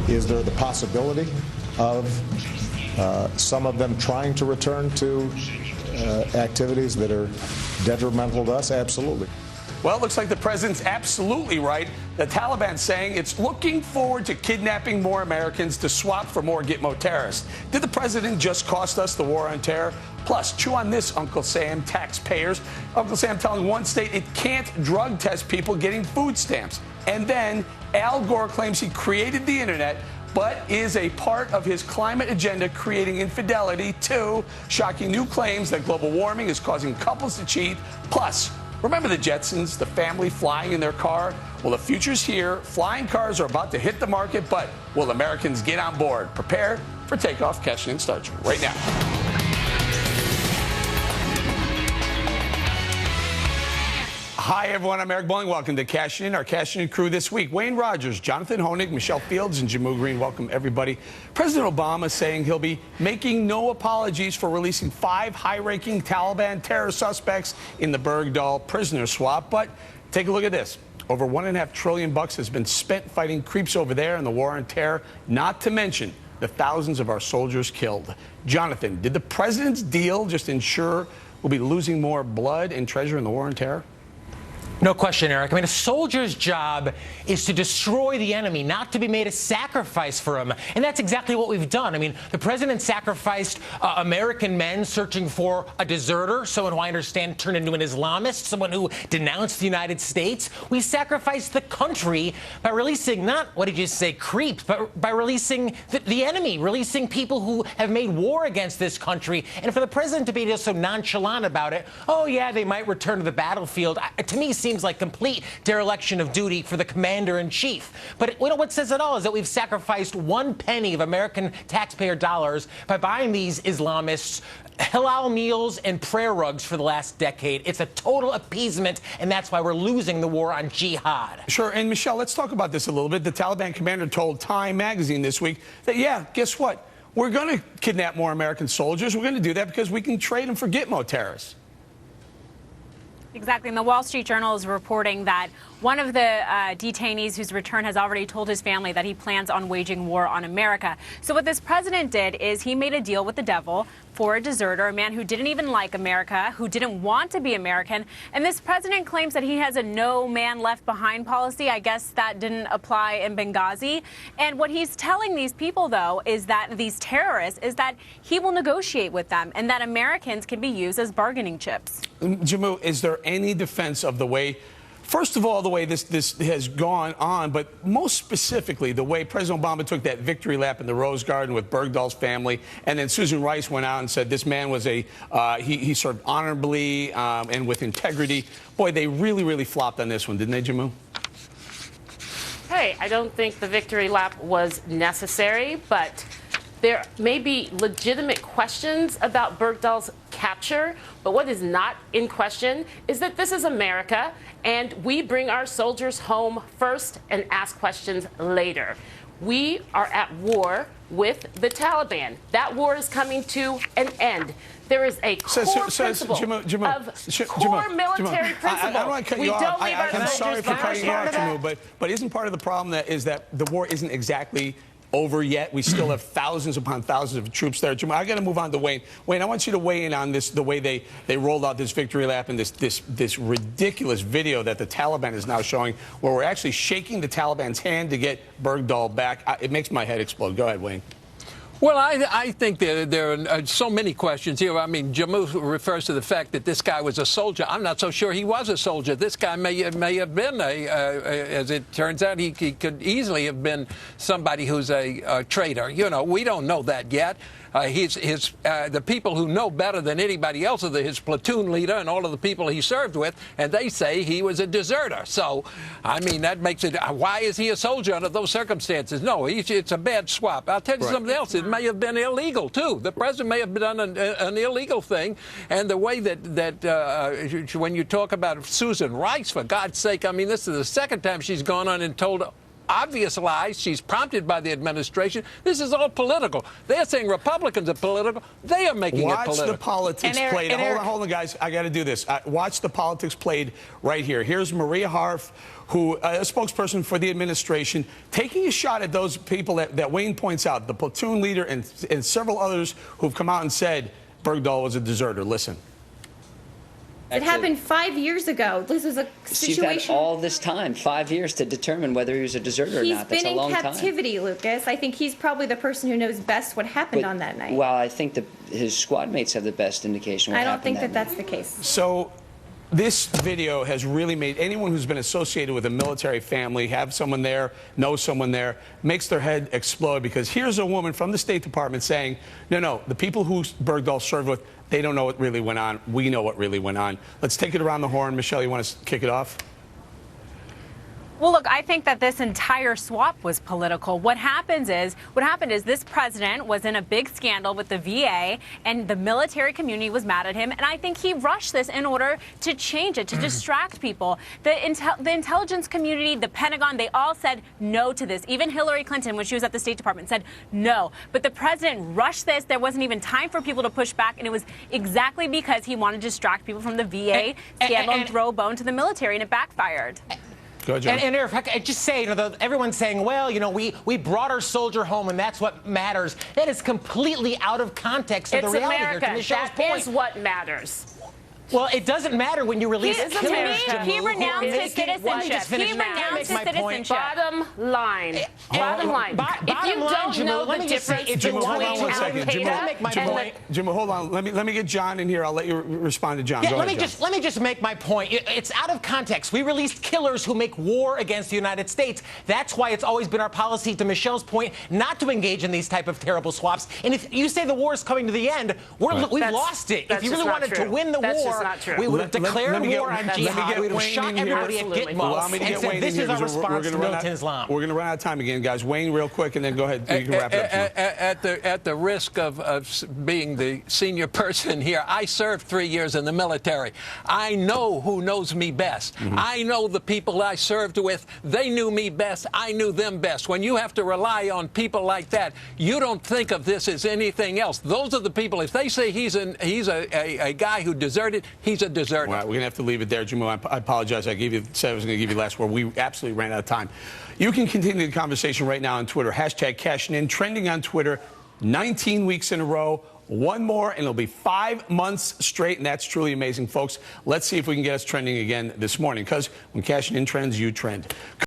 Is there the possibility of some of them trying to return to activities that are detrimental to us? Absolutely. Well, it looks like the president's absolutely right. The Taliban saying it's looking forward to kidnapping more Americans to swap for more Gitmo terrorists. Did the president just cost us the war on terror? Plus, chew on this, Uncle Sam, taxpayers. Uncle Sam telling one state it can't drug test people getting food stamps. And then Al Gore claims he created the internet, but is a part of his climate agenda creating infidelity too. Shocking new claims that global warming is causing couples to cheat. Plus, remember the Jetsons, the family flying in their car? Well, the future's here. Flying cars are about to hit the market, but will Americans get on board? Prepare for takeoff. Cashin and starts right now. Hi, everyone. I'm Eric Bolling. Welcome to Cashin, our Cashin crew this week. Wayne Rogers, Jonathan Hoenig, Michelle Fields, and Jamu Green. Welcome, everybody. President Obama saying he'll be making no apologies for releasing 5 high-ranking Taliban terror suspects in the Bergdahl prisoner swap. But take a look at this. Over $1.5 trillion has been spent fighting creeps over there in the war on terror, not to mention the thousands of our soldiers killed. Jonathan, did the president's deal just ensure we'll be losing more blood and treasure in the war on terror? No question, Eric. I mean, a soldier's job is to destroy the enemy, not to be made a sacrifice for him. And that's exactly what we've done. I mean, the president sacrificed American men searching for a deserter, someone who I understand turned into an Islamist, someone who denounced the United States. We sacrificed the country by releasing, not, what did you say, creeps, but by releasing the enemy, releasing people who have made war against this country. And for the president to be just so nonchalant about it, oh, yeah, they might return to the battlefield, to me seems like complete dereliction of duty for the commander-in-chief. But what says it all is that we've sacrificed 1 penny of American taxpayer dollars by buying these Islamists halal meals and prayer rugs for the last decade. It's a total appeasement, and that's why we're losing the war on jihad. Sure, and Michelle, let's talk about this a little bit. The Taliban commander told Time magazine this week that, yeah, guess what? We're going to kidnap more American soldiers. We're going to do that because we can trade them for Gitmo terrorists. Exactly. And the Wall Street Journal is reporting that one of the detainees whose return has already told his family that he plans on waging war on America. So what this president did is he made a deal with the devil for a deserter, a man who didn't even like America, who didn't want to be American. And this president claims that he has a no man left behind policy. I guess that didn't apply in Benghazi. And what he's telling these people, though, is that these terrorists, is that he will negotiate with them and that Americans can be used as bargaining chips. Jamu, is there any defense of the way, first of all, the way this has gone on, but most specifically, the way President Obama took that victory lap in the Rose Garden with Bergdahl's family, and then Susan Rice went out and said this man was he served honorably and with integrity. Boy, they really flopped on this one, didn't they, Jamu? Hey, I don't think the victory lap was necessary, but there may be legitimate questions about Bergdahl's capture, but what is not in question is that this is America, and we bring our soldiers home first and ask questions later. We are at war with the Taliban. That war is coming to an end. There is a core principle core military principle. I don't want to cut you off. I'm sorry for cutting you off, Jamu, but isn't part of the problem that the war isn't exactly over yet? We still have thousands upon thousands of troops there. Jamal, I got to move on to Wayne. Wayne, I want you to weigh in on this, the way they rolled out this victory lap and this ridiculous video that the Taliban is now showing, where we're actually shaking the Taliban's hand to get Bergdahl back. It makes my head explode. Go ahead, Wayne. Well, I think there are so many questions here. I mean, Jamu refers to the fact that this guy was a soldier. I'm not so sure he was a soldier. This guy may have been as it turns out, he could easily have been somebody who's a traitor. You know, we don't know that yet. The people who know better than anybody else are his platoon leader and all of the people he served with, and they say he was a deserter. So, I mean, that makes it, why is he a soldier under those circumstances? No, it's a bad swap. I'll tell you something else. It may have been illegal, too. The president may have done an illegal thing, and the way that when you talk about Susan Rice, for God's sake, I mean, this is the second time she's gone on and told obvious lies. She's prompted by the administration. This is all political. They're saying Republicans are political. They are making it political. Watch the politics played. Hold on, guys. I got to do this. Watch the politics played right here. Here's Maria Harf, who a spokesperson for the administration, taking a shot at those people that Wayne points out, the platoon leader and several others who've come out and said Bergdahl was a deserter. Listen. It happened 5 years ago. This was a situation. You've had all this time, 5 years, to determine whether he was a deserter or not. That's a long time. He's been in captivity, Lucas. I think he's probably the person who knows best what happened on that night. Well, I think his squad mates have the best indication what happened. I don't think that that's the case. So this video has really made anyone who's been associated with a military family, have someone there, know someone there, makes their head explode, because here's a woman from the State Department saying, no, the people who Bergdahl served with, they don't know what really went on. We know what really went on. Let's take it around the horn. Michelle, you want to kick it off? Well, look, I think that this entire swap was political. What happened is this president was in a big scandal with the VA, and the military community was mad at him. And I think he rushed this in order to change it, to distract people. The intelligence community, the Pentagon, they all said no to this. Even Hillary Clinton, when she was at the State Department, said no. But the president rushed this. There wasn't even time for people to push back. And it was exactly because he wanted to distract people from the VA scandal and throw a bone to the military, and it backfired. Go ahead, John. And Eric, I just say, everyone's saying, well, we brought our soldier home, and that's what matters. That is completely out of context of the reality America. here. To Michelle's That point, is what matters. well, it doesn't matter when you release To killers. me, he renounced his citizenship. He renounced his citizenship. Bottom line. Bottom line. If you don't know the difference between Jimmy, hold on. Let me get John in here. I'll let you respond to John. Yeah, Go let ahead, me just make my point. It's out of context. We released killers who make war against the United States. That's why it's always been our policy, to Michelle's point, not to engage in these type of terrible swaps. And if you say the war is coming to the end, we've lost it. If you really wanted to win the war, we would have declared war on jihad. We would have shot everybody at Gitmo and said this is our response to militant Islam. We're going to run out of time again, guys. Wayne, real quick, and then go ahead. You can wrap it up. At the risk of being the senior person here, I served 3 years in the military. I know who knows me best. I know the people I served with. They knew me best. I knew them best. When you have to rely on people like that, you don't think of this as anything else. Those are the people. If they say he's a guy who deserted, he's a deserter. All right, we're going to have to leave it there, Jimmy. I apologize. I said I was going to give you the last word. We absolutely ran out of time. You can continue the conversation right now on Twitter. Hashtag Cashin, trending on Twitter 19 weeks in a row. One more, and it'll be 5 months straight, and that's truly amazing, folks. Let's see if we can get us trending again this morning, because when Cashin trends, you trend.